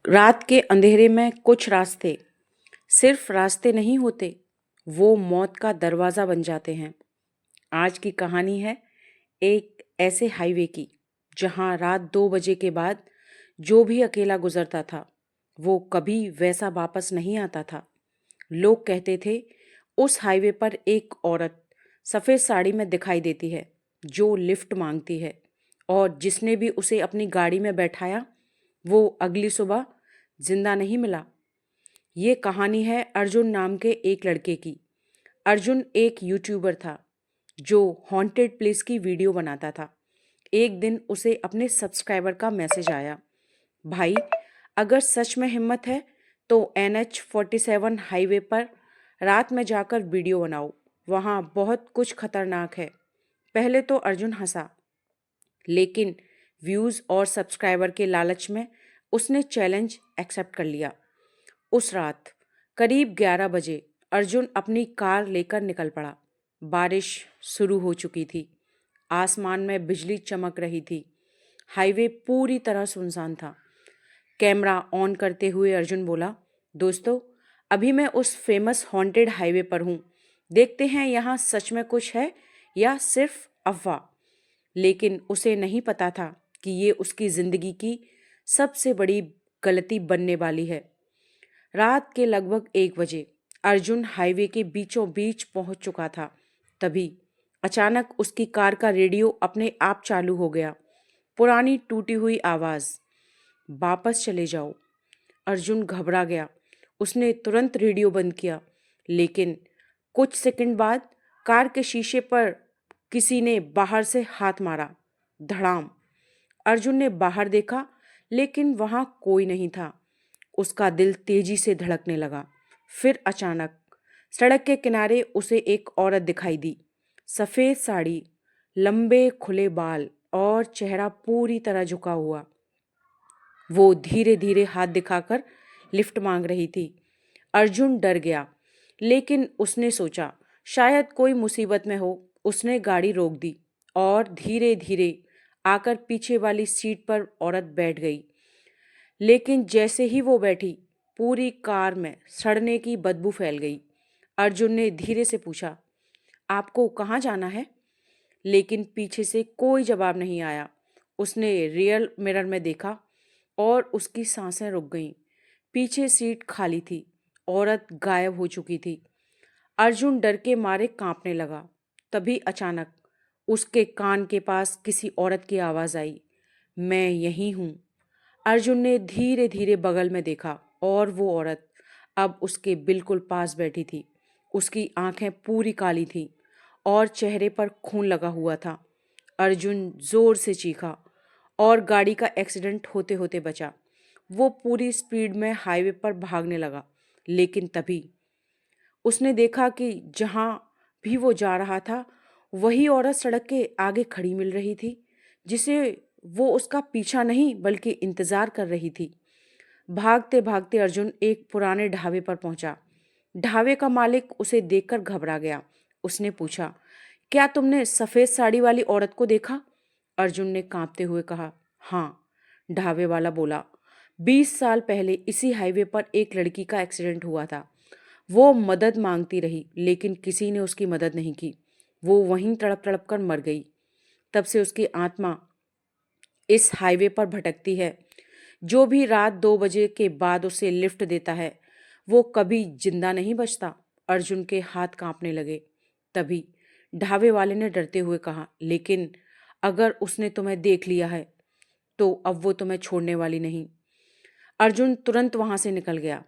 रात के अंधेरे में कुछ रास्ते सिर्फ रास्ते नहीं होते, वो मौत का दरवाज़ा बन जाते हैं। आज की कहानी है एक ऐसे हाईवे की जहां रात 2 बजे के बाद जो भी अकेला गुजरता था वो कभी वैसा वापस नहीं आता था। लोग कहते थे उस हाईवे पर एक औरत सफ़ेद साड़ी में दिखाई देती है जो लिफ्ट मांगती है, और जिसने भी उसे अपनी गाड़ी में बैठाया वो अगली सुबह जिंदा नहीं मिला। ये कहानी है अर्जुन नाम के एक लड़के की। अर्जुन एक यूट्यूबर था जो हॉन्टेड प्लेस की वीडियो बनाता था। एक दिन उसे अपने सब्सक्राइबर का मैसेज आया, भाई अगर सच में हिम्मत है तो NH-47 हाईवे पर रात में जाकर वीडियो बनाओ, वहाँ बहुत कुछ खतरनाक है। पहले तो अर्जुन हंसा, लेकिन व्यूज़ और सब्सक्राइबर के लालच में उसने चैलेंज एक्सेप्ट कर लिया। उस रात करीब 11 बजे अर्जुन अपनी कार लेकर निकल पड़ा। बारिश शुरू हो चुकी थी, आसमान में बिजली चमक रही थी, हाईवे पूरी तरह सुनसान था। कैमरा ऑन करते हुए अर्जुन बोला, दोस्तों अभी मैं उस फेमस हॉन्टेड हाईवे पर हूँ, देखते हैं यहाँ सच में कुछ है या सिर्फ अफवाह। लेकिन उसे नहीं पता था कि ये उसकी ज़िंदगी की सबसे बड़ी गलती बनने वाली है। रात के लगभग 1 बजे अर्जुन हाईवे के बीचों बीच पहुंच चुका था। तभी अचानक उसकी कार का रेडियो अपने आप चालू हो गया। पुरानी टूटी हुई आवाज़, वापस चले जाओ। अर्जुन घबरा गया। उसने तुरंत रेडियो बंद किया, लेकिन कुछ सेकंड बाद कार के शीशे पर किसी ने बाहर से हाथ मारा। धड़ाम। अर्जुन ने बाहर देखा, लेकिन वहां कोई नहीं था। उसका दिल तेजी से धड़कने लगा। फिर अचानक सड़क के किनारे उसे एक औरत दिखाई दी। सफ़ेद साड़ी, लंबे खुले बाल और चेहरा पूरी तरह झुका हुआ। वो धीरे धीरे हाथ दिखाकर लिफ्ट मांग रही थी। अर्जुन डर गया, लेकिन उसने सोचा शायद कोई मुसीबत में हो। उसने गाड़ी रोक दी और धीरे धीरे आकर पीछे वाली सीट पर औरत बैठ गई। लेकिन जैसे ही वो बैठी, पूरी कार में सड़ने की बदबू फैल गई। अर्जुन ने धीरे से पूछा, आपको कहाँ जाना है? लेकिन पीछे से कोई जवाब नहीं आया। उसने रियर मिरर में देखा और उसकी सांसें रुक गईं। पीछे सीट खाली थी, औरत गायब हो चुकी थी। अर्जुन डर के मारे कांपने लगा। तभी अचानक उसके कान के पास किसी औरत की आवाज़ आई, मैं यहीं हूँ। अर्जुन ने धीरे धीरे बगल में देखा और वो औरत अब उसके बिल्कुल पास बैठी थी। उसकी आंखें पूरी काली थीं और चेहरे पर खून लगा हुआ था। अर्जुन जोर से चीखा और गाड़ी का एक्सीडेंट होते होते बचा। वो पूरी स्पीड में हाईवे पर भागने लगा, लेकिन तभी उसने देखा कि जहाँ भी वो जा रहा था वही औरत सड़क के आगे खड़ी मिल रही थी, जिसे वो उसका पीछा नहीं बल्कि इंतजार कर रही थी। भागते भागते अर्जुन एक पुराने ढाबे पर पहुंचा। ढाबे का मालिक उसे देखकर घबरा गया। उसने पूछा, क्या तुमने सफ़ेद साड़ी वाली औरत को देखा? अर्जुन ने कांपते हुए कहा, हाँ। ढाबे वाला बोला, 20 साल पहले इसी हाईवे पर एक लड़की का एक्सीडेंट हुआ था। वो मदद मांगती रही, लेकिन किसी ने उसकी मदद नहीं की। वो वहीं तड़प तड़प कर मर गई। तब से उसकी आत्मा इस हाईवे पर भटकती है। जो भी रात 2 बजे के बाद उसे लिफ्ट देता है वो कभी जिंदा नहीं बचता। अर्जुन के हाथ कांपने लगे। तभी ढाबे वाले ने डरते हुए कहा, लेकिन अगर उसने तुम्हें देख लिया है तो अब वो तुम्हें छोड़ने वाली नहीं। अर्जुन तुरंत वहां से निकल गया।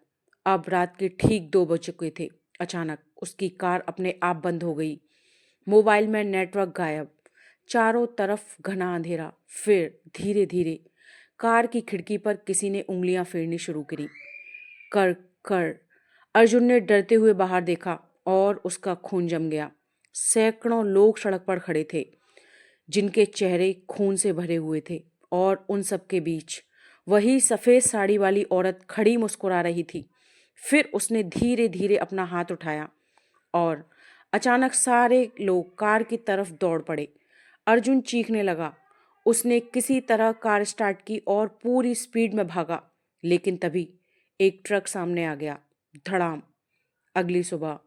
अब रात के ठीक 2 बज चुके थे। अचानक उसकी कार अपने आप बंद हो गई। मोबाइल में नेटवर्क गायब, चारों तरफ घना अंधेरा। फिर धीरे धीरे कार की खिड़की पर किसी ने उंगलियां फेरनी शुरू करी। कर कर। अर्जुन ने डरते हुए बाहर देखा और उसका खून जम गया। सैकड़ों लोग सड़क पर खड़े थे, जिनके चेहरे खून से भरे हुए थे, और उन सब के बीच वही सफ़ेद साड़ी वाली औरत खड़ी मुस्कुरा रही थी। फिर उसने धीरे धीरे अपना हाथ उठाया और अचानक सारे लोग कार की तरफ दौड़ पड़े। अर्जुन चीखने लगा। उसने किसी तरह कार स्टार्ट की और पूरी स्पीड में भागा, लेकिन तभी एक ट्रक सामने आ गया। धड़ाम। अगली सुबह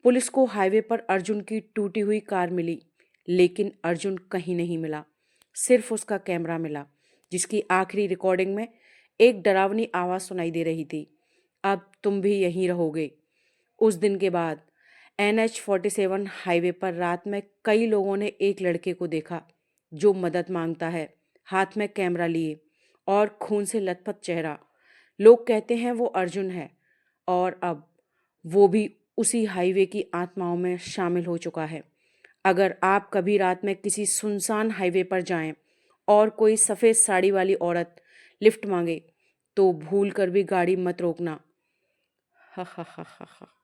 पुलिस को हाईवे पर अर्जुन की टूटी हुई कार मिली, लेकिन अर्जुन कहीं नहीं मिला। सिर्फ उसका कैमरा मिला, जिसकी आखिरी रिकॉर्डिंग में एक डरावनी आवाज़ सुनाई दे रही थी, अब तुम भी यहीं रहोगे। उस दिन के बाद NH-47 हाईवे पर रात में कई लोगों ने एक लड़के को देखा जो मदद मांगता है, हाथ में कैमरा लिए और खून से लथपथ चेहरा। लोग कहते हैं वो अर्जुन है, और अब वो भी उसी हाईवे की आत्माओं में शामिल हो चुका है। अगर आप कभी रात में किसी सुनसान हाईवे पर जाएं और कोई सफ़ेद साड़ी वाली औरत लिफ्ट मांगे, तो भूल कर भी गाड़ी मत रोकना। हा हा हा हा हा।